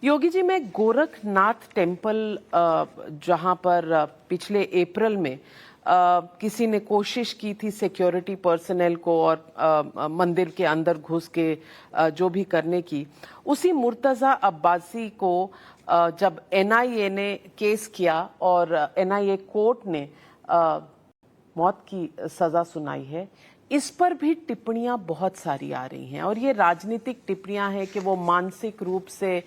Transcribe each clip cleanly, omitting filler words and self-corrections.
योगी जी, मैं गोरखनाथ टेम्पल जहां पर पिछले अप्रैल में किसी ने कोशिश की थी सिक्योरिटी पर्सनल को और मंदिर के अंदर घुस के जो भी करने की, उसी मुर्तजा अब्बासी को जब एनआईए ने केस किया और एनआईए कोर्ट ने मौत की सजा सुनाई है, इस पर भी टिप्पणियां बहुत सारी आ रही हैं और ये राजनीतिक टिप्पणियां हैं कि वो मानसिक रूप से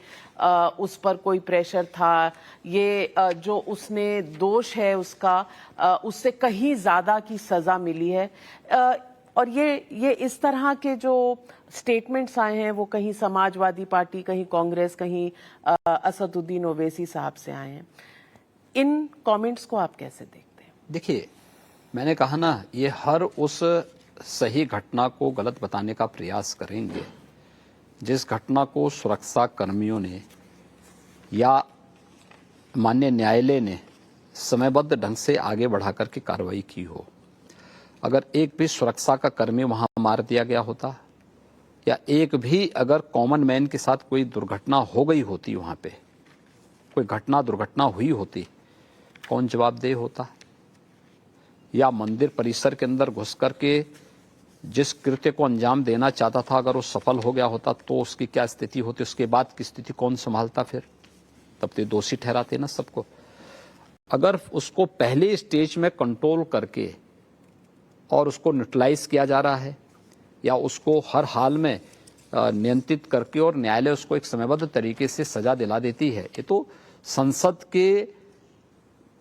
उस पर कोई प्रेशर था, ये जो उसने दोष है उसका उससे कहीं ज्यादा की सजा मिली है। और ये इस तरह के जो स्टेटमेंट्स आए हैं वो कहीं समाजवादी पार्टी, कहीं कांग्रेस, कहीं असदुद्दीन ओवैसी साहब से आए हैं। इन कमेंट्स को आप कैसे देखते हैं? देखिए, मैंने कहा ना, ये हर उस सही घटना को गलत बताने का प्रयास करेंगे जिस घटना को सुरक्षा कर्मियों ने या माननीय न्यायालय ने समयबद्ध ढंग से आगे बढ़ा करके कार्रवाई की हो। अगर एक भी सुरक्षा का कर्मी वहां मार दिया गया होता या एक भी अगर कॉमन मैन के साथ कोई दुर्घटना हो गई होती, वहां पे कोई दुर्घटना हुई होती, कौन जवाबदेह होता? या मंदिर परिसर के अंदर घुस करके जिस कृत्य को अंजाम देना चाहता था, अगर वो सफल हो गया होता तो उसकी क्या स्थिति होती? उसके बाद की स्थिति कौन संभालता? फिर तब तो दोषी ठहराते ना सबको। अगर उसको पहले स्टेज में कंट्रोल करके और उसको न्यूट्रलाइज किया जा रहा है या उसको हर हाल में नियंत्रित करके और न्यायालय उसको एक समयबद्ध तरीके से सजा दिला देती है, ये तो संसद के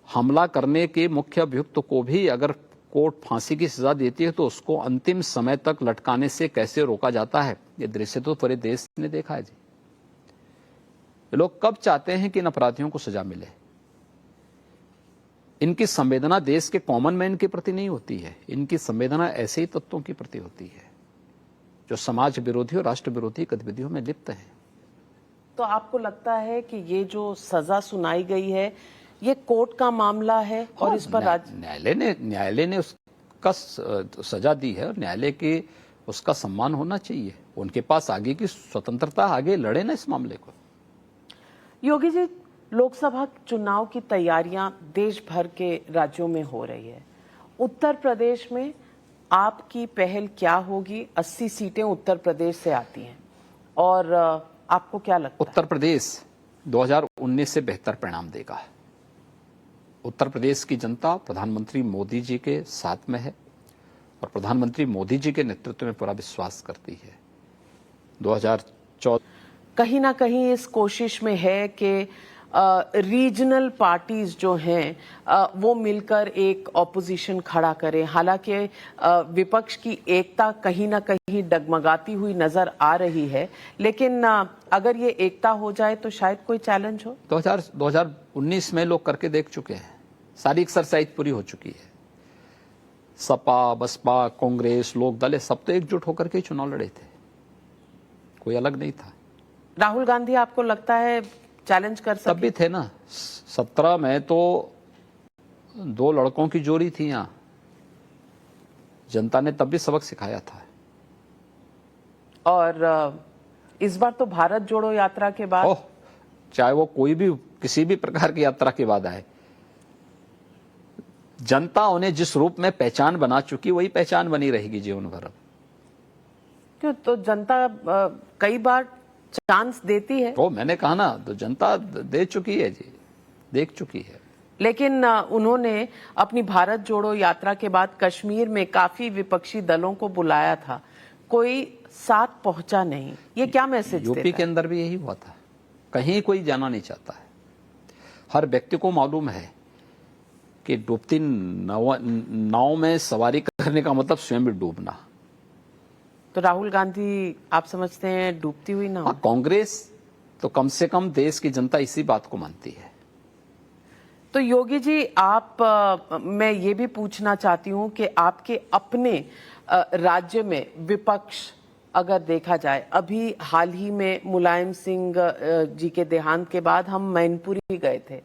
हमला करने के मुख्य अभियुक्त को भी अगर कोर्ट फांसी की सजा देती है तो उसको अंतिम समय तक लटकाने से कैसे रोका जाता है, ये दृश्य तो पूरे देश ने देखा है जी। लोग कब चाहते हैं कि इन अपराधियों को सजा मिले? इनकी संवेदना देश के कॉमन मैन के प्रति नहीं होती है, इनकी संवेदना ऐसे ही तत्वों के प्रति होती है जो समाज विरोधी और राष्ट्र विरोधी गतिविधियों में लिप्त हैं। तो आपको लगता है कि ये जो सजा सुनाई गई है ये कोर्ट का मामला है और इस पर न्यायालय ने उसका सजा दी है और न्यायालय के उसका सम्मान होना चाहिए। उनके पास आगे की स्वतंत्रता, आगे लड़े ना इस मामले को। योगी जी, लोकसभा चुनाव की तैयारियां देश भर के राज्यों में हो रही है। उत्तर प्रदेश में आपकी पहल क्या होगी? 80 सीटें उत्तर प्रदेश से आती हैं और आपको क्या लगता है? उत्तर प्रदेश 2019 से बेहतर परिणाम देगा। उत्तर प्रदेश की जनता प्रधानमंत्री मोदी जी के साथ में है और प्रधानमंत्री मोदी जी के नेतृत्व में पूरा विश्वास करती है। 2014 कहीं ना कहीं इस कोशिश में है कि रीजनल पार्टीज जो हैं वो मिलकर एक ऑपोजिशन खड़ा करें। हालांकि विपक्ष की एकता कहीं ना कहीं डगमगाती हुई नजर आ रही है, लेकिन अगर ये एकता हो जाए तो शायद कोई चैलेंज हो। 2019 में लोग करके देख चुके हैं, सारी एक्सरसाइज पूरी हो चुकी है। सपा, बसपा, कांग्रेस, लोक दल सब तो एकजुट होकर के चुनाव लड़े थे, कोई अलग नहीं था। राहुल गांधी आपको लगता है चैलेंज कर सकते? तब भी थे ना, 17 में तो 2 लड़कों की जोड़ी थी यहाँ, जनता ने तब भी सबक सिखाया था। और इस बार तो भारत जोड़ो यात्रा के बाद, चाहे वो कोई भी किसी भी प्रकार की यात्रा के बाद आए, जनता उन्हें जिस रूप में पहचान बना चुकी वही पहचान बनी रहेगी जीवन भर। क्यों? तो जनता कई बार चांस देती है। मैंने कहा ना, तो जनता दे चुकी है जी, देख चुकी है। लेकिन उन्होंने अपनी भारत जोड़ो यात्रा के बाद कश्मीर में काफी विपक्षी दलों को बुलाया था, कोई साथ पहुंचा नहीं। ये क्या मैसेज देता है? यूपी के अंदर भी यही हुआ था, कहीं कोई जाना नहीं चाहता है। हर व्यक्ति को मालूम है कि डूबती नाव में सवारी करने का मतलब स्वयं भी डूबना। तो राहुल गांधी आप समझते हैं डूबती हुई नाव? कांग्रेस तो कम से कम देश की जनता इसी बात को मानती है। तो योगी जी, मैं ये भी पूछना चाहती हूं कि आपके अपने राज्य में विपक्ष अगर देखा जाए, अभी हाल ही में मुलायम सिंह जी के देहांत के बाद हम मैनपुरी गए थे,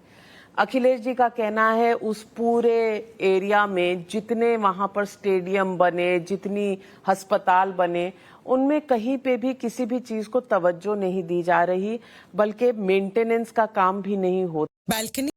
अखिलेश जी का कहना है उस पूरे एरिया में जितने वहां पर स्टेडियम बने, जितनी अस्पताल बने, उनमें कहीं पे भी किसी भी चीज को तवज्जो नहीं दी जा रही, बल्कि मेंटेनेंस का काम भी नहीं होता। बालकनी